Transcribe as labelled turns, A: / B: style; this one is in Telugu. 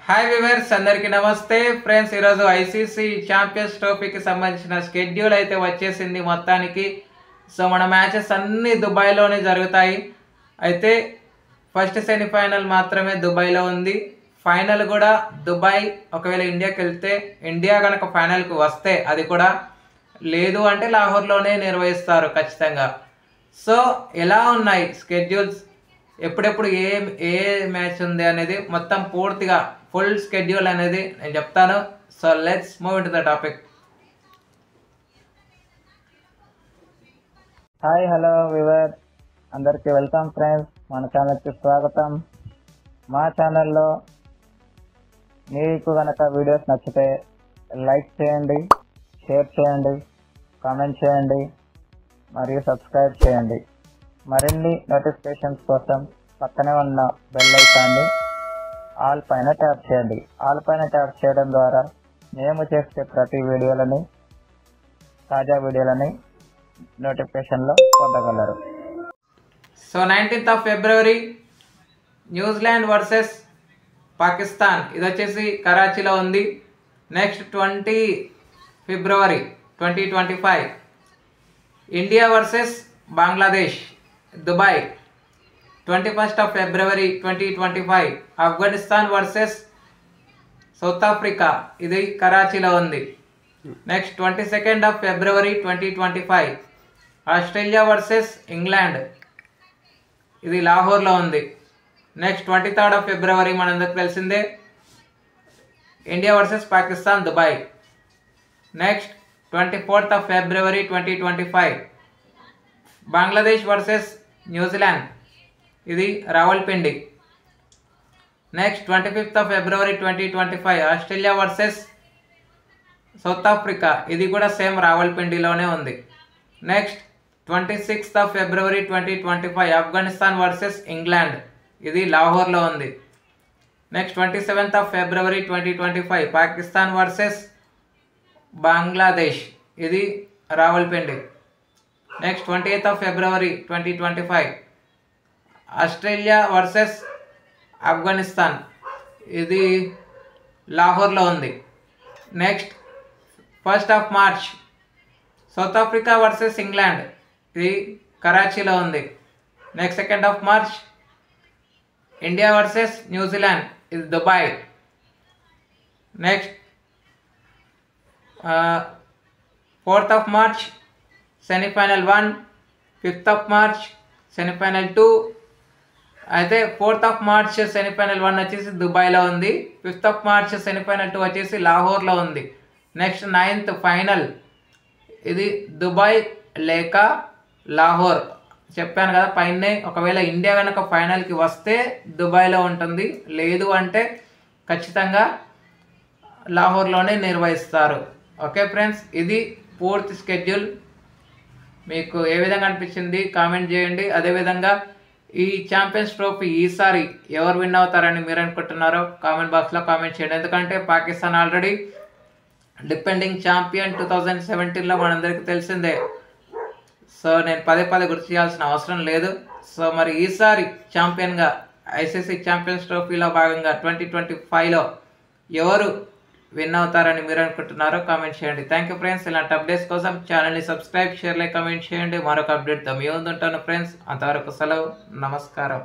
A: హాయ్ వివర్స్ అందరికీ నమస్తే ఫ్రెండ్స్. ఈరోజు ఐసీసీ ఛాంపియన్స్ ట్రోఫీకి సంబంధించిన షెడ్యూల్ అయితే వచ్చేసింది మొత్తానికి. సో మన మ్యాచెస్ అన్నీ దుబాయ్లోనే జరుగుతాయి. అయితే ఫస్ట్ సెమీఫైనల్ మాత్రమే దుబాయ్లో ఉంది, ఫైనల్ కూడా దుబాయ్. ఒకవేళ ఇండియాకి వెళ్తే, ఇండియా కనుక ఫైనల్కి వస్తే అది కూడా, లేదు అంటే లాహోర్లోనే నిర్వహిస్తారు ఖచ్చితంగా. సో ఎలా ఉన్నాయి స్కెడ్యూల్స్, ఎప్పుడెప్పుడు ఏ ఏ మ్యాచ్ ఉంది అనేది మొత్తం పూర్తిగా ఫుల్ స్కెడ్యూల్ అనేది నేను చెప్తాను. So let's move in to the topic.
B: Hi hello we were అందరికీ వెల్కమ్ ఫ్రెండ్స్, మన ఛానల్కి స్వాగతం. మా ఛానల్లో మీకు కనుక వీడియోస్ నచ్చితే లైక్ చేయండి, షేర్ చేయండి, కామెంట్ చేయండి మరియు సబ్స్క్రైబ్ చేయండి. మరిన్ని నోటిఫికేషన్స్ కోసం పక్కనే ఉన్న బెల్ ఐకాన్ని ఆల్ పైన ట్యాప్ చేయండి. ఆల్ పైన ట్యాప్ చేయడం ద్వారా మేము చేసే ప్రతి వీడియోలని, తాజా వీడియోలని నోటిఫికేషన్లో పొందగలరు.
A: So 19th of February New Zealand versus Pakistan, ఇది వచ్చేసి కరాచీలో ఉంది. Next 20 February 2025 India versus Bangladesh, Dubai. 21st of February 2025 Afghanistan versus South Africa, ఇది కరాచీలో ఉంది. Next 22nd of February 2025 Australia versus England, ఇది లాహోర్లో ఉంది. నెక్స్ట్ 23rd of February మనందరికి తెలిసిందే, India versus Pakistan, Dubai. Next 24th of February 2025 Bangladesh versus New Zealand, ఇది Rawalpindi. Next 25th of February 2025 Australia versus South Africa, ఇది కూడా సేమ్ రావల్పిండిలోనే ఉంది. Next 26th of February 2025 Afghanistan versus England, ఇది లాహోర్లో ఉంది. Next 27th of February 2025 Pakistan versus Bangladesh, ఇది Rawalpindi. Next 28th of February 2025 Australia versus Afghanistan, ఇది లాహోర్లో ఉంది. Next 1st of March South Africa versus England, ఇది కరాచీలో ఉంది. Next 2nd of March India versus New Zealand, ఇది Dubai. Next 4th of March semifinal 1, 5th of March semi-final 2. అయితే 4th of March సెమీఫైనల్ 1 వచ్చేసి దుబాయ్లో ఉంది, 5th of March సెమీఫైనల్ 2 వచ్చేసి లాహోర్లో ఉంది. నెక్స్ట్ 9th ఫైనల్, ఇది దుబాయ్ లేక లాహోర్. చెప్పాను కదా పైనే, ఒకవేళ ఇండియా కనుక ఫైనల్కి వస్తే దుబాయ్లో ఉంటుంది, లేదు అంటే ఖచ్చితంగా లాహోర్లోనే నిర్వహిస్తారు. ఓకే ఫ్రెండ్స్, ఇది పూర్తి స్కెడ్యూల్. మీకు ఏ విధంగా అనిపించింది కామెంట్ చేయండి. అదేవిధంగా ఈ ఛాంపియన్స్ ట్రోఫీ ఈసారి ఎవరు విన్ అవుతారని మీరు అనుకుంటున్నారో కామెంట్ బాక్స్లో కామెంట్ చేయండి. ఎందుకంటే పాకిస్తాన్ ఆల్రెడీ డిపెండింగ్ ఛాంపియన్ 2017లో మనందరికీ తెలిసిందే. సో నేను పదే పదే గుర్తు చేయాల్సిన అవసరం లేదు. సో మరి ఈసారి ఛాంపియన్గా ఐసీసీ ఛాంపియన్స్ ట్రోఫీలో భాగంగా 2025లో ఎవరు విన్ అవుతారని మీరు అనుకుంటున్నారో కామెంట్ చేయండి. Thank you friends. ఇలాంటి అప్డేట్స్ కోసం ఛానల్ని సబ్స్క్రైబ్, షేర్, లైక్, కామెంట్ చేయండి. మరొక అప్డేట్తో మీ ముందు ఉంటాను ఫ్రెండ్స్. అంతవరకు సెలవు, నమస్కారం.